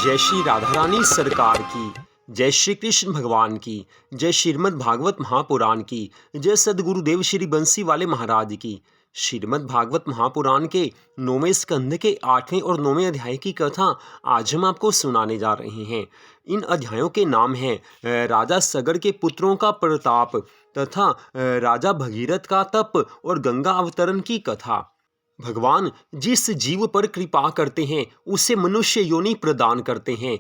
जय श्री राधा रानी सरकार की, जय श्री कृष्ण भगवान की, जय श्रीमद् भागवत महापुराण की, जय सदगुरुदेव श्री बंसी वाले महाराज की। श्रीमद् भागवत महापुराण के 9वें स्कंध के 8वें और 9वें अध्याय की कथा आज हम आपको सुनाने जा रहे हैं। इन अध्यायों के नाम हैं राजा सगर के पुत्रों का प्रताप तथा राजा भगीरथ का तप और गंगा अवतरण की कथा। भगवान जिस जीव पर कृपा करते हैं उसे मनुष्य योनि प्रदान करते हैं,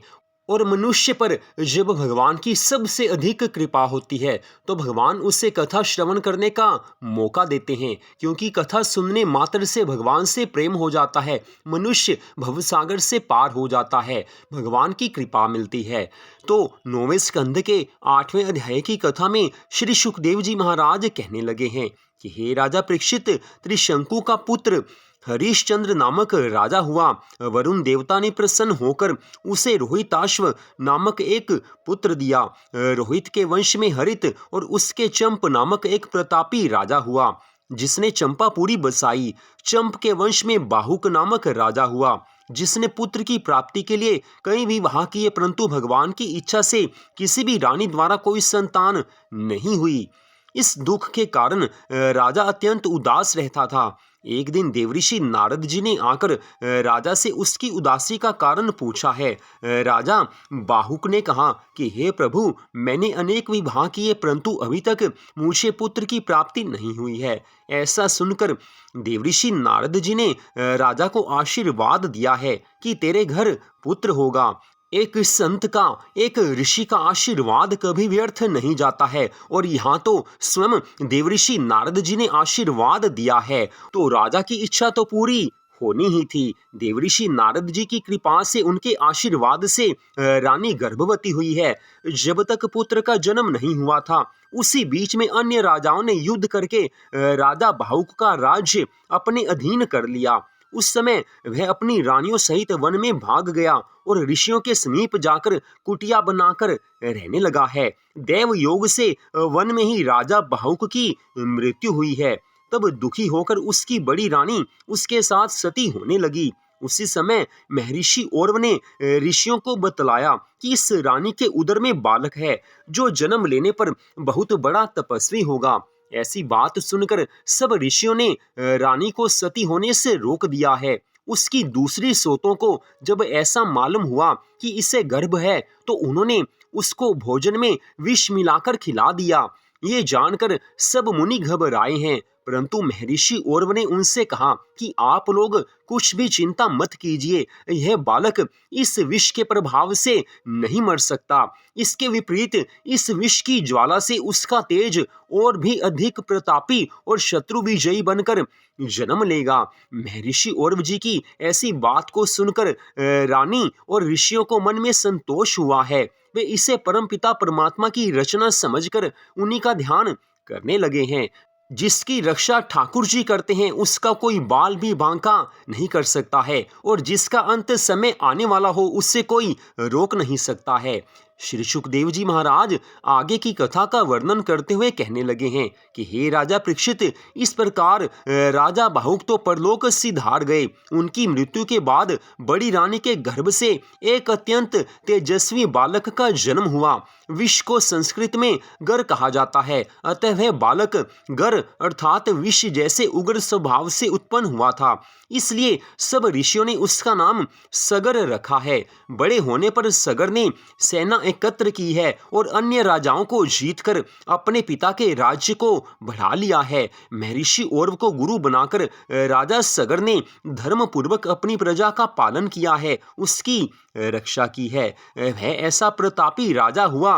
और मनुष्य पर जब भगवान की सबसे अधिक कृपा होती है तो भगवान उसे कथा श्रवण करने का मौका देते हैं, क्योंकि कथा सुनने मात्र से भगवान से प्रेम हो जाता है, मनुष्य भवसागर से पार हो जाता है, भगवान की कृपा मिलती है। तो 9वें स्कंद के 8वें अध्याय की कथा में श्री सुखदेव जी महाराज कहने लगे हैं कि हे राजा परीक्षित, त्रिशंकु का पुत्र हरिश्चंद्र नामक राजा हुआ। वरुण देवता ने प्रसन्न होकर उसे रोहिताश्व नामक एक पुत्र दिया। रोहित के वंश में हरित और उसके चंप नामक एक प्रतापी राजा हुआ, जिसने चंपापुरी बसाई। चंप के वंश में बाहुक नामक राजा हुआ, जिसने पुत्र की प्राप्ति के लिए कई विवाह किए, परंतु भगवान की इच्छा से किसी भी रानी द्वारा कोई संतान नहीं हुई। इस दुख के कारण राजा अत्यंत उदास रहता था। एक दिन देवऋषि नारद जी ने आकर राजा से उसकी उदासी का कारण पूछा है। राजा बाहुक ने कहा कि हे प्रभु, मैंने अनेक विवाह किए, परंतु अभी तक मुझे पुत्र की प्राप्ति नहीं हुई है। ऐसा सुनकर देवऋषि नारद जी ने राजा को आशीर्वाद दिया है कि तेरे घर पुत्र होगा। एक संत का, एक ऋषि का आशीर्वाद कभी व्यर्थ नहीं जाता है, और यहाँ तो स्वयं देवऋषि नारद जी ने आशीर्वाद दिया है, तो राजा की इच्छा तो पूरी होनी ही थी। देवऋषि नारद जी की कृपा से, उनके आशीर्वाद से रानी गर्भवती हुई है। जब तक पुत्र का जन्म नहीं हुआ था, उसी बीच में अन्य राजाओं ने युद्ध करके राजा बाहुक का राज्य अपने अधीन कर लिया। उस समय वह अपनी रानियों सहित वन में भाग गया और ऋषियों के समीप जाकर कुटिया बनाकर रहने लगा है। देव योग से वन में ही राजा बाहुक की मृत्यु हुई है। तब दुखी होकर उसकी बड़ी रानी उसके साथ सती होने लगी। उसी समय महर्षि औरव ने ऋषियों को बतलाया कि इस रानी के उदर में बालक है, जो जन्म लेने पर बहुत बड़ा तपस्वी होगा। ऐसी बात सुनकर सब ऋषियों ने रानी को सती होने से रोक दिया है। उसकी दूसरी सोतों को जब ऐसा मालूम हुआ कि इसे गर्भ है, तो उन्होंने उसको भोजन में विष मिलाकर खिला दिया। ये जानकर सब मुनि घबराए हैं, परंतु महर्षि औरव ने उनसे कहा कि आप लोग कुछ भी चिंता मत कीजिए, यह बालक इस विष के प्रभाव से नहीं मर सकता। इसके विपरीत इस विष की ज्वाला से उसका तेज और भी अधिक प्रतापी और शत्रु विजयी बनकर जन्म लेगा। महर्षि औरव जी की ऐसी बात को सुनकर रानी और ऋषियों को मन में संतोष हुआ है। वे इसे परमपिता परमात्मा की रचना समझकर उन्हीं का ध्यान करने लगे हैं। जिसकी रक्षा ठाकुर जी करते हैं, उसका कोई बाल भी बांका नहीं कर सकता है, और जिसका अंत समय आने वाला हो, उससे कोई रोक नहीं सकता है। श्री सुखदेव जी महाराज आगे की कथा का वर्णन करते हुए कहने लगे हैं कि हे राजा परीक्षित, इस प्रकार राजा बाहुक तो परलोक सिधार गए। उनकी मृत्यु के बाद बड़ी रानी के गर्भ से एक अत्यंत तेजस्वी बालक का जन्म हुआ। विष को संस्कृत में गर कहा जाता है, अतः वह बालक गर अर्थात विष जैसे उग्र स्वभाव से उत्पन्न हुआ था, इसलिए सब ऋषियों ने उसका नाम सगर रखा है। बड़े होने पर सगर ने सेना एकत्र की है और अन्य राजाओं को जीतकर अपने पिता के राज्य को बढ़ा लिया है। महर्षि औरव को गुरु बनाकर राजा सगर ने धर्म पूर्वक अपनी प्रजा का पालन किया है, उसकी रक्षा की है। वह ऐसा प्रतापी राजा हुआ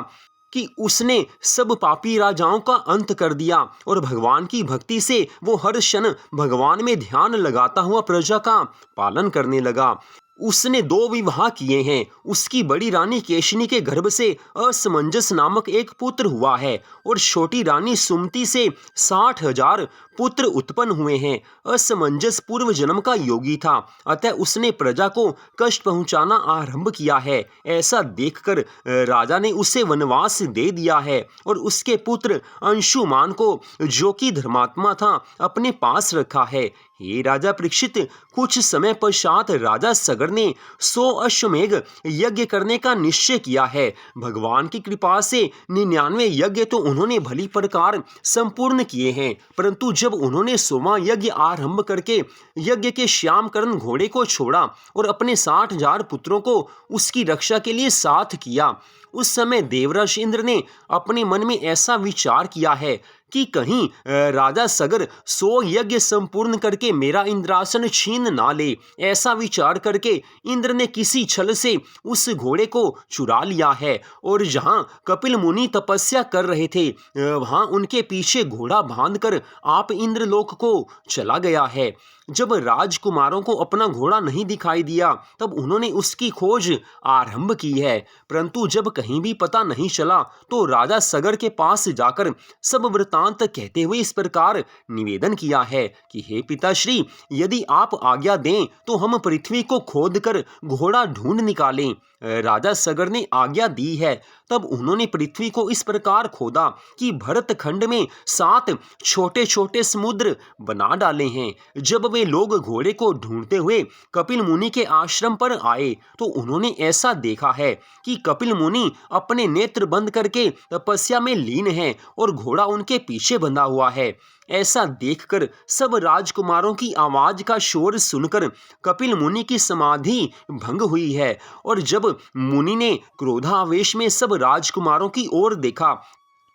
कि उसने सब पापी राजाओं का अंत कर दिया, और भगवान की भक्ति से वो हर क्षण भगवान में ध्यान लगाता हुआ प्रजा का पालन करने लगा। उसने 2 विवाह किए हैं। उसकी बड़ी रानी केशिनी के गर्भ से असमंजस नामक एक पुत्र हुआ है, और छोटी रानी सुमति से 60,000 पुत्र उत्पन्न हुए हैं। असमंजस पूर्व जन्म का योगी था, अतः उसने प्रजा को कष्ट पहुंचाना आरंभ किया है। ऐसा देखकर राजा ने उसे वनवास दे दिया है और उसके पुत्र अंशुमान को, जो कि धर्मात्मा था, अपने पास रखा है। हे राजा परीक्षित, कुछ समय पश्चात राजा सगर ने 100 अश्वमेघ यज्ञ करने का निश्चय किया है। भगवान की कृपा से 99 यज्ञ तो उन्होंने भली प्रकार संपूर्ण किए हैं, परंतु जब उन्होंने 100वां यज्ञ आरंभ करके यज्ञ के श्यामकरण घोड़े को छोड़ा और अपने 60,000 पुत्रों को उसकी रक्षा के लिए साथ किया, उस समय देवराज इंद्र ने अपने मन में ऐसा विचार किया है कि कहीं राजा सगर 100 यज्ञ संपूर्ण करके मेरा इंद्रासन छीन ना ले। ऐसा विचार करके इंद्र ने किसी छल से उस घोड़े को चुरा लिया है और जहां कपिल मुनि तपस्या कर रहे थे वहां उनके पीछे घोड़ा बांधकर आप इंद्रलोक को चला गया है। जब राजकुमारों को अपना घोड़ा नहीं दिखाई दिया तब उन्होंने उसकी खोज आरंभ की है, परंतु जब कहीं भी पता नहीं चला तो राजा सगर के पास जाकर सब वृतांत कहते हुए इस प्रकार निवेदन किया है कि हे पिताश्री, यदि आप आज्ञा दें तो हम पृथ्वी को खोदकर घोड़ा ढूंढ निकालें। राजा सगर ने आज्ञा दी है। तब उन्होंने पृथ्वी को इस प्रकार खोदा कि भरत खंड में 7 छोटे छोटे समुद्र बना डाले हैं। जब वे लोग घोड़े को ढूंढते हुए कपिल मुनि के आश्रम पर आए तो उन्होंने ऐसा देखा है कि कपिल मुनि अपने नेत्र बंद करके तपस्या में लीन हैं और घोड़ा उनके पीछे बंधा हुआ है। ऐसा देखकर सब राजकुमारों की आवाज का शोर सुनकर कपिल मुनि की समाधि भंग हुई है और जब मुनि ने क्रोधावेश में सब राजकुमारों की ओर देखा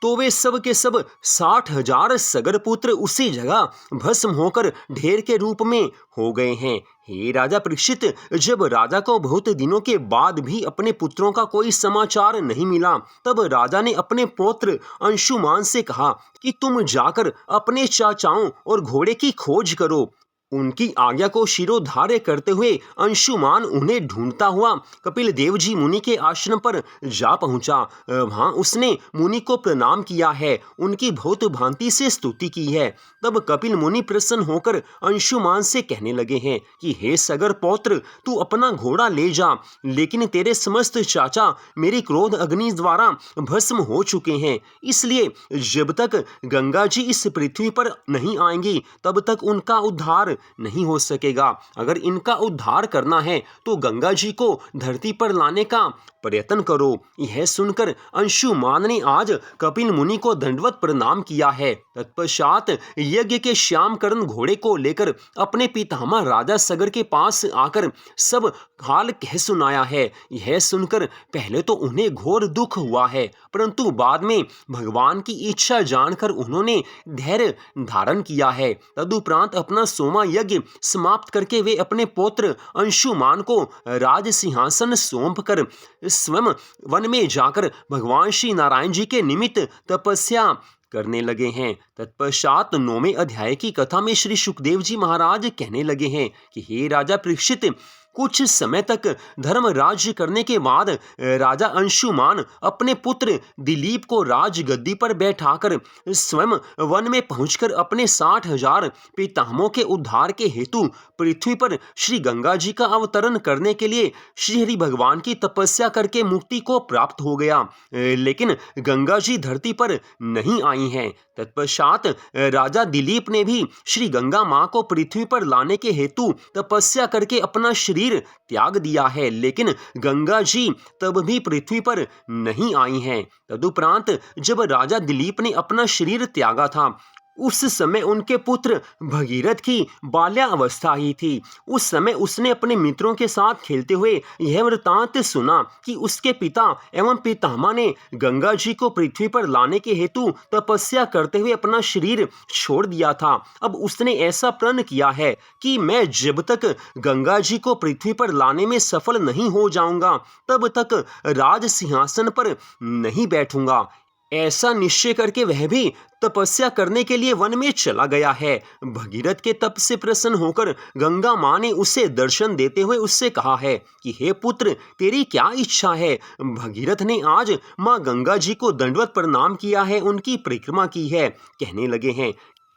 तो वे सब के सब 60,000 सगर पुत्र उसी जगह भस्म होकर ढेर के रूप में हो गए हैं। हे राजा परीक्षित, जब राजा को बहुत दिनों के बाद भी अपने पुत्रों का कोई समाचार नहीं मिला तब राजा ने अपने पौत्र अंशुमान से कहा कि तुम जाकर अपने चाचाओं और घोड़े की खोज करो। उनकी आज्ञा को शिरोधार्य करते हुए अंशुमान उन्हें ढूंढता हुआ कपिल देव जी मुनि के आश्रम पर जा पहुंचा। वहां उसने मुनि को प्रणाम किया है, उनकी बहुत भांति से स्तुति की है। तब कपिल मुनि प्रसन्न होकर अंशुमान से कहने लगे हैं कि हे सगर पौत्र, तू अपना घोड़ा ले जा, लेकिन तेरे समस्त चाचा मेरी क्रोध अग्नि द्वारा भस्म हो चुके हैं, इसलिए जब तक गंगा जी इस पृथ्वी पर नहीं आएंगी तब तक उनका उद्धार नहीं हो सकेगा। अगर इनका उद्धार करना है तो गंगा जी को धरती पर लाने का प्रयत्न करो। यह सुनकर अंशुमान ने आज कपिल मुनि को दंडवत प्रणाम किया है। तत्पश्चात यज्ञ के श्यामकरण घोड़े को लेकर अपने पितामह राजा सगर के पास आकर सब हाल कह सुनाया है। यह सुनकर पहले तो उन्हें घोर दुख हुआ है, परंतु बाद में भगवान की इच्छा जानकर उन्होंने धैर्य धारण किया है। तदुपरांत अपना 100वां यज्ञ समाप्त करके वे अपने पौत्र अंशुमान को राज सिंहासन सौंप कर स्वयं वन में जाकर भगवान श्री नारायण जी के निमित्त तपस्या करने लगे हैं। तत्पश्चात 9वें अध्याय की कथा में श्री सुखदेव जी महाराज कहने लगे हैं कि हे राजा परीक्षित, कुछ समय तक धर्म राज्य करने के बाद राजा अंशुमान अपने पुत्र दिलीप को राजगद्दी पर बैठाकर स्वयं वन में पहुंचकर अपने 60,000 पितामहों के उद्धार के हेतु पृथ्वी पर श्री गंगा जी का अवतरण करने के लिए श्री हरि भगवान की तपस्या करके मुक्ति को प्राप्त हो गया, लेकिन गंगा जी धरती पर नहीं आई हैं। तत्पश्चात राजा दिलीप ने भी श्री गंगा मां को पृथ्वी पर लाने के हेतु तपस्या करके अपना शरीर त्याग दिया है, लेकिन गंगा जी तब भी पृथ्वी पर नहीं आई हैं। तदुपरांत जब राजा दिलीप ने अपना शरीर त्यागा था उस समय उनके पुत्र भगीरथ की बाल्यावस्था ही थी। उस समय उसने अपने मित्रों के साथ खेलते हुए यह वृतांत सुना कि उसके पिता एवं पितामह ने गंगा जी को पृथ्वी पर लाने के हेतु तपस्या करते हुए अपना शरीर छोड़ दिया था। अब उसने ऐसा प्रण किया है कि मैं जब तक गंगा जी को पृथ्वी पर लाने में सफल नहीं हो जाऊंगा तब तक राज सिंहासन पर नहीं बैठूंगा। ऐसा निश्चय करके वह भी तपस्या करने के लिए वन में चला गया है। भगीरथ के तप से प्रसन्न होकर गंगा मां ने उसे दर्शन देते हुए उससे कहा है कि हे पुत्र, तेरी क्या इच्छा है। भगीरथ ने आज मां गंगा जी को दंडवत प्रणाम किया है, उनकी परिक्रमा की है। कहने लगे हैं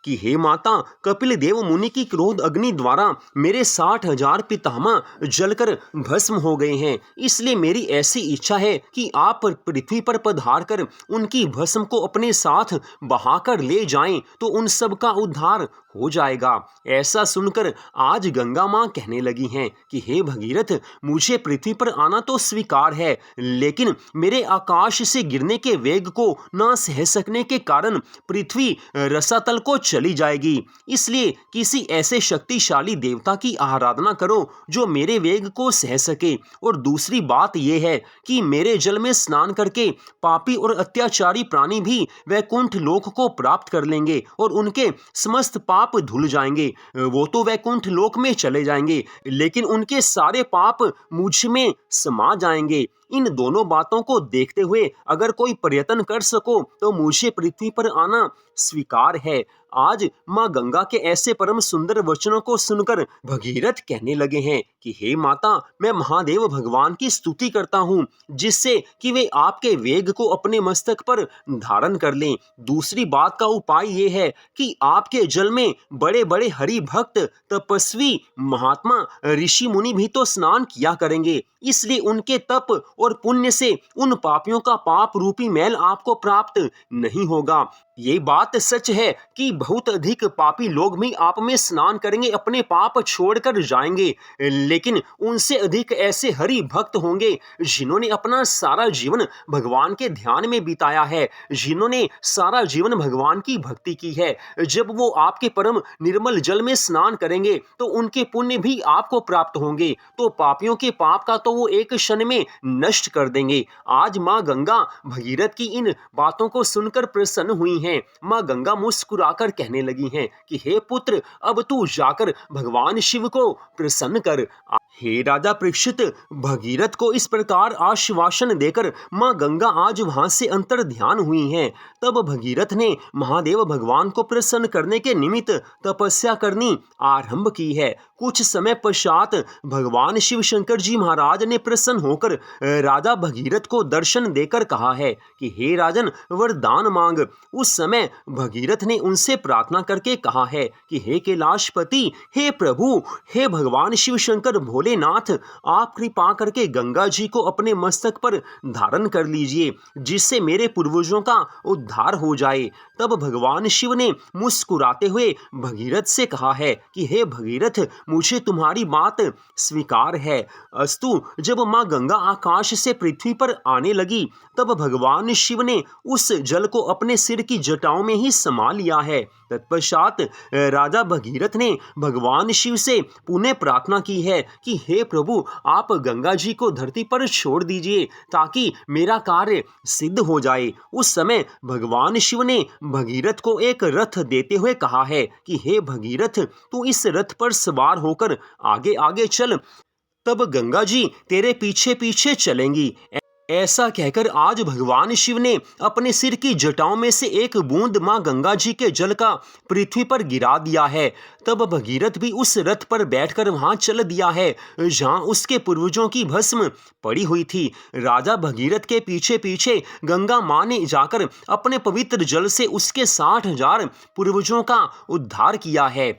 कि हे माता, कपिल देव मुनि की क्रोध अग्नि द्वारा मेरे 60,000 पितामह जलकर भस्म हो गए हैं। इसलिए मेरी ऐसी इच्छा है कि आप पृथ्वी पर पधार कर उनकी भस्म को अपने साथ बहाकर ले जाएं, तो उन सब का उद्धार हो जाएगा। ऐसा सुनकर आज गंगा माँ कहने लगी हैं कि हे भगीरथ, मुझे पृथ्वी पर आना तो स्वीकार है, लेकिन मेरे आकाश से गिरने के वेग को न सह सकने के कारण पृथ्वी रसातल को चली जाएगी। इसलिए किसी ऐसे शक्तिशाली देवता की आराधना करो जो मेरे वेग को सह सके। और दूसरी बात यह है कि मेरे जल में स्नान करके पापी और अत्याचारी प्राणी भी वैकुंठ लोक को प्राप्त कर लेंगे और उनके समस्त पाप धुल जाएंगे। वो तो वैकुंठ लोक में चले जाएंगे, लेकिन उनके सारे पाप मुझ में समा जाएंगे। इन दोनों बातों को देखते हुए अगर कोई प्रयत्न कर सको तो मुझे पृथ्वी पर आना स्वीकार है। आज माँ गंगा के ऐसे परम सुंदर वचनों को सुनकर भगीरथ कहने लगे हैं कि हे माता, मैं महादेव भगवान की स्तुति करता हूँ, जिससे कि वे आपके वेग को अपने मस्तक पर धारण कर लें। दूसरी बात का उपाय ये है कि आपके जल में बड़े बड़े हरि भक्त, तपस्वी, महात्मा, ऋषि मुनि भी तो स्नान किया करेंगे। इसलिए उनके तप और पुण्य से उन पापियों का पाप रूपी मैल आपको प्राप्त नहीं होगा। ये बात सच है कि बहुत अधिक पापी लोग भी आप में स्नान करेंगे, अपने पाप छोड़कर जाएंगे, लेकिन उनसे अधिक ऐसे हरि भक्त होंगे जिन्होंने अपना सारा जीवन भगवान के ध्यान में बिताया है, जिन्होंने सारा जीवन भगवान की भक्ति की है। जब वो आपके परम निर्मल जल में स्नान करेंगे तो उनके पुण्य भी आपको प्राप्त होंगे, तो पापियों के पाप का तो वो एक क्षण में नष्ट कर देंगे। आज माँ गंगा भगीरथ की इन बातों को सुनकर प्रसन्न हुई हैं। माँ गंगा मुस्कुराकर कहने लगी हैं कि हे पुत्र, अब तू जाकर भगवान शिव को प्रसन्न कर। हे राजा परीक्षित, भगीरथ को इस प्रकार आश्वासन देकर माँ गंगा आज वहां से अंतर ध्यान हुई हैं। तब भगीरथ ने महादेव भगवान को प्रसन्न करने के निमित्त तपस्या करनी आरंभ की है। कुछ समय पश्चात भगवान शिव शंकर जी महाराज ने प्रसन्न होकर राजा भगीरथ को दर्शन देकर कहा है कि हे राजन, वरदान मांग। उस समय भगीरथ ने उनसे प्रार्थना करके कहा है कि हे कैलाशपति, हे प्रभु, हे भगवान शिव शंकर भोलेनाथ, आप कृपा करके गंगा जी को अपने मस्तक पर धारण कर लीजिए, जिससे मेरे पूर्वजों का उद्धार हो जाए। तब भगवान शिव ने मुस्कुराते हुए भगीरथ से कहा है कि हे भगीरथ, मुझे तुम्हारी बात स्वीकार है। अस्तु, जब माँ गंगा आकाश से पृथ्वी पर आने लगी तब भगवान शिव ने उस जल को अपने सिर की जटाओं में ही समा लिया है। तत्पश्चात राजा भगीरथ ने भगवान शिव से पुनः प्रार्थना की है कि हे प्रभु, आप गंगा जी को धरती पर छोड़ दीजिए ताकि मेरा कार्य सिद्ध हो जाए। उस समय भगवान शिव ने भगीरथ को एक रथ देते हुए कहा है कि हे भगीरथ, तू इस रथ पर सवार होकर आगे आगे चल, तब गंगा जी तेरे पीछे पीछे चलेंगी। ऐसा कहकर आज भगवान शिव ने अपने सिर की जटाओं में से एक बूंद मां गंगा जी के जल का पृथ्वी पर गिरा दिया है। तब भगीरथ भी उस रथ पर बैठकर वहां चल दिया है जहां उसके पूर्वजों की भस्म पड़ी हुई थी। राजा भगीरथ के पीछे पीछे गंगा मां ने जाकर अपने पवित्र जल से उसके 60,000 पूर्वजों का उद्धार किया है।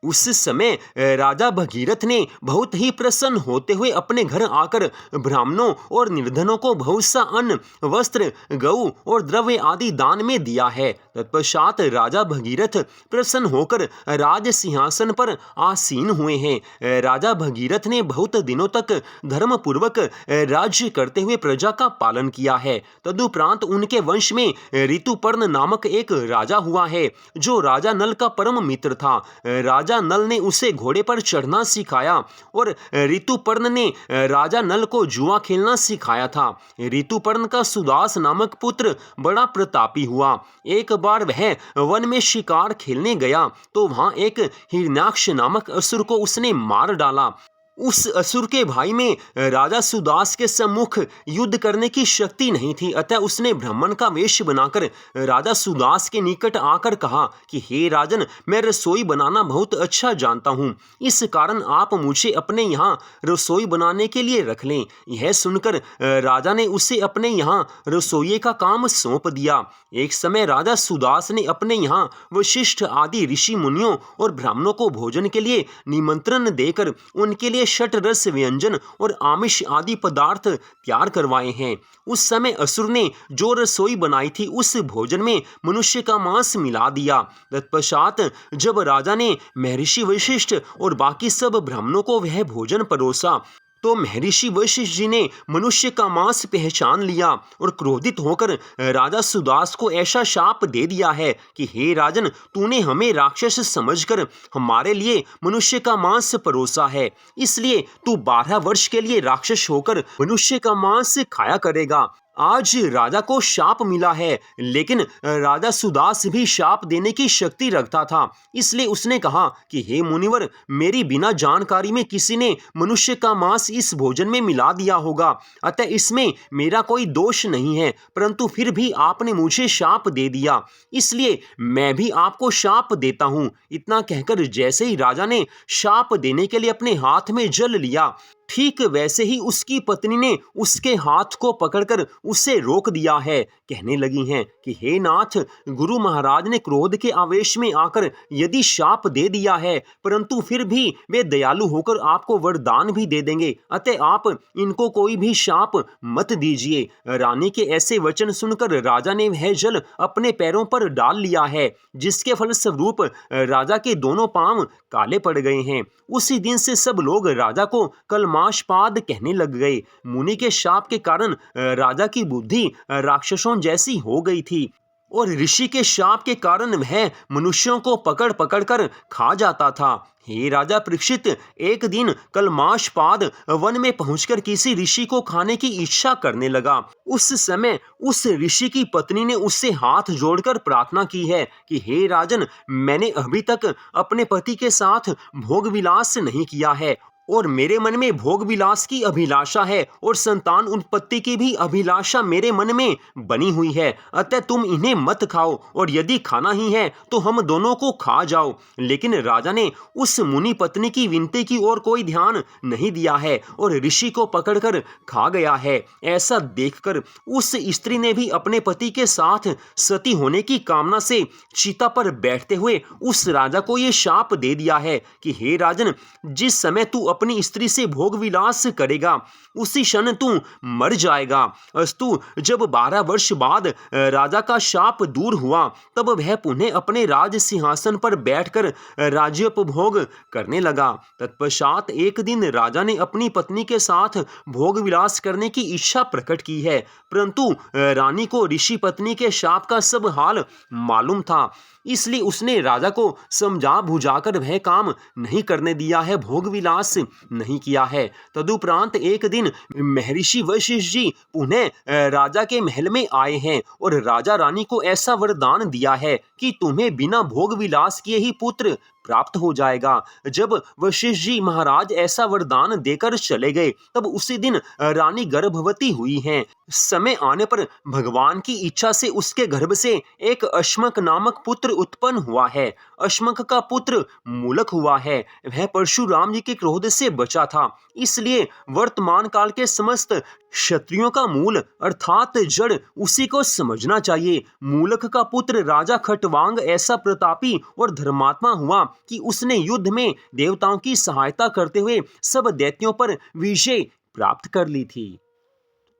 उस समय राजा भगीरथ ने बहुत ही प्रसन्न होते हुए अपने घर आकर ब्राह्मणों और निर्धनों को बहुत सा अन्न, वस्त्र, गऊ और द्रव्य आदि दान में दिया है। तत्पश्चात राजा भगीरथ प्रसन्न होकर राज सिंहासन पर आसीन हुए हैं। राजा भगीरथ ने बहुत दिनों तक धर्म पूर्वक राज्य करते हुए प्रजा का पालन किया है। तदुपरांत उनके वंश में ऋतुपर्ण नामक एक राजा हुआ है, जो राजा नल का परम मित्र था। राजा नल ने उसे घोड़े पर चढ़ना सिखाया और ऋतुपर्ण ने राजा नल को जुआ खेलना सिखाया था। ऋतुपर्ण का सुदास नामक पुत्र बड़ा प्रतापी हुआ। एक बार वह वन में शिकार खेलने गया तो वहां एक हिरण्याक्ष नामक असुर को उसने मार डाला। उस असुर के भाई में राजा सुदास के सम्मुख युद्ध करने की शक्ति नहीं थी, अतः उसने ब्राह्मण का वेश बनाकर राजा सुदास के निकट आकर कहा कि हे राजन, मैं रसोई बनाना बहुत अच्छा जानता हूँ, इस कारण आप मुझे अपने यहाँ रसोई बनाने के लिए रख लें। यह सुनकर राजा ने उसे अपने यहाँ रसोइये का काम सौंप दिया। एक समय राजा सुदास ने अपने यहाँ वशिष्ठ आदि ऋषि मुनियों और ब्राह्मणों को भोजन के लिए निमंत्रण देकर उनके लिए षट रस व्यंजन और आमिष आदि पदार्थ तैयार करवाए हैं। उस समय असुर ने जो रसोई बनाई थी उस भोजन में मनुष्य का मांस मिला दिया। तत्पश्चात जब राजा ने महर्षि वशिष्ठ और बाकी सब ब्राह्मणों को वह भोजन परोसा तो महर्षि वशिष्ठ जी ने मनुष्य का मांस पहचान लिया और क्रोधित होकर राजा सुदास को ऐसा शाप दे दिया है कि हे राजन, तूने हमें राक्षस समझकर हमारे लिए मनुष्य का मांस परोसा है, इसलिए तू 12 वर्ष के लिए राक्षस होकर मनुष्य का मांस खाया करेगा। आज राजा को शाप मिला है, लेकिन राजा सुदास भी शाप देने की शक्ति रखता था, इसलिए उसने कहा कि हे मुनिवर, मेरी बिना जानकारी में किसी ने मनुष्य का मांस इस भोजन में मिला दिया होगा, अतः इसमें मेरा कोई दोष नहीं है, परंतु फिर भी आपने मुझे शाप दे दिया, इसलिए मैं भी आपको शाप देता हूँ। इतना कहकर जैसे ही राजा ने शाप देने के लिए अपने हाथ में जल लिया, ठीक वैसे ही उसकी पत्नी ने उसके हाथ को पकड़कर उसे रोक दिया है। कहने लगी हैं कि हे नाथ, गुरु महाराज ने क्रोध के आवेश में आकर यदि शाप दे दिया है, परंतु फिर भी वे दयालु होकर आपको वरदान भी दे देंगे, अतः आप इनको कोई भी शाप मत दीजिए। रानी के ऐसे वचन सुनकर राजा ने वह जल अपने पैरों पर डाल लिया है, जिसके फलस्वरूप राजा के दोनों पांव काले पड़ गए हैं। उसी दिन से सब लोग राजा को कलमाशपाद कहने लग गए। मुनि के शाप के कारण राजा की बुद्धि राक्षसों जैसी हो गई थी और ऋषि के शाप के कारण वह मनुष्यों को पकड़ पकड़ कर खा जाता था। हे राजा परीक्षित, एक दिन कलमाशपाद वन में पहुंचकर किसी ऋषि को खाने की इच्छा करने लगा। उस समय उस ऋषि की पत्नी ने उससे हाथ जोड़कर प्रार्थना की है कि हे राजन, मैंने अभी तक अपने पति के साथ भोग विलास नहीं किया है और मेरे मन में भोग विलास की अभिलाषा है और संतान उत्पत्ति की भी अभिलाषा मेरे मन में बनी हुई है, अतः तुम इन्हें मत खाओ और यदि खाना ही है तो हम दोनों को खा जाओ। लेकिन राजा ने उस मुनि पत्नी की विनती की ओर कोई ध्यान नहीं दिया है और ऋषि को पकड़कर खा गया है। ऐसा देखकर उस स्त्री ने भी अपने पति के साथ सती होने की कामना से चिता पर बैठते हुए उस राजा को ये शाप दे दिया है कि हे राजन, जिस समय तू अपनी स्त्री से भोग विलास करेगा उसी क्षण तू मर जाएगा। अस्तु, जब 12 वर्ष बाद राजा का शाप दूर हुआ तब वह पुनः अपने राज सिंहासन पर बैठकर राज्योपभोग करने लगा। तत्पश्चात एक दिन राजा ने अपनी पत्नी के साथ भोग विलास करने की इच्छा प्रकट की है, परंतु रानी को ऋषि पत्नी के शाप का सब हाल मालूम था, इसलिए उसने राजा को समझा बुझाकर वह काम नहीं करने दिया है, भोग विलास नहीं किया है। तदुपरांत एक दिन महर्षि वशिष्ठ जी पुनः राजा के महल में आए हैं और राजा रानी को ऐसा वरदान दिया है कि तुम्हें बिना भोग विलास किए ही पुत्र प्राप्त हो जाएगा। जब वशिष्ठ जी महाराज ऐसा वरदान देकर चले गए तब उसी दिन रानी गर्भवती हुई हैं। समय आने पर भगवान की इच्छा से उसके गर्भ से एक अश्मक नामक पुत्र उत्पन्न हुआ है। अश्मक का पुत्र मूलक हुआ है। वह परशुराम जी के क्रोध से बचा था, इसलिए वर्तमान काल के समस्त क्षत्रियों का मूल अर्थात जड़ उसी को समझना चाहिए। मूलक का पुत्र राजा खटवांग ऐसा प्रतापी और धर्मात्मा हुआ कि उसने युद्ध में देवताओं की सहायता करते हुए सब दैत्यों पर विजय प्राप्त कर ली थी।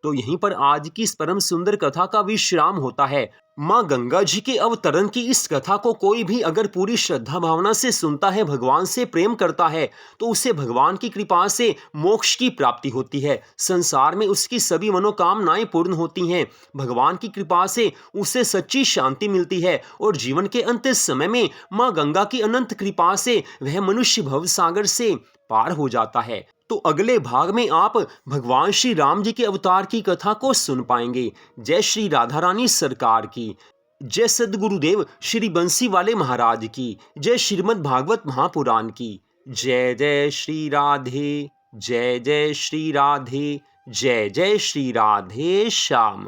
तो यहीं पर आज की इस परम सुंदर कथा का विश्राम होता है। माँ गंगा जी के अवतरण की इस कथा को कोई भी अगर पूरी श्रद्धा भावना से सुनता है, भगवान से प्रेम करता है, तो उसे भगवान की कृपा से मोक्ष की प्राप्ति होती है। संसार में उसकी सभी मनोकामनाएं पूर्ण होती हैं। भगवान की कृपा से उसे सच्ची शांति मिलती है और जीवन के अंतिम समय में माँ गंगा की अनंत कृपा से वह मनुष्य भव सागर से पार हो जाता है। तो अगले भाग में आप भगवान श्री राम जी के अवतार की कथा को सुन पाएंगे। जय श्री राधा रानी सरकार की, जय सद्गुरुदेव श्री बंसी वाले महाराज की, जय श्रीमद् भागवत महापुराण की, जय जय श्री राधे। जय जय श्री राधे, जय जय श्री राधे श्याम।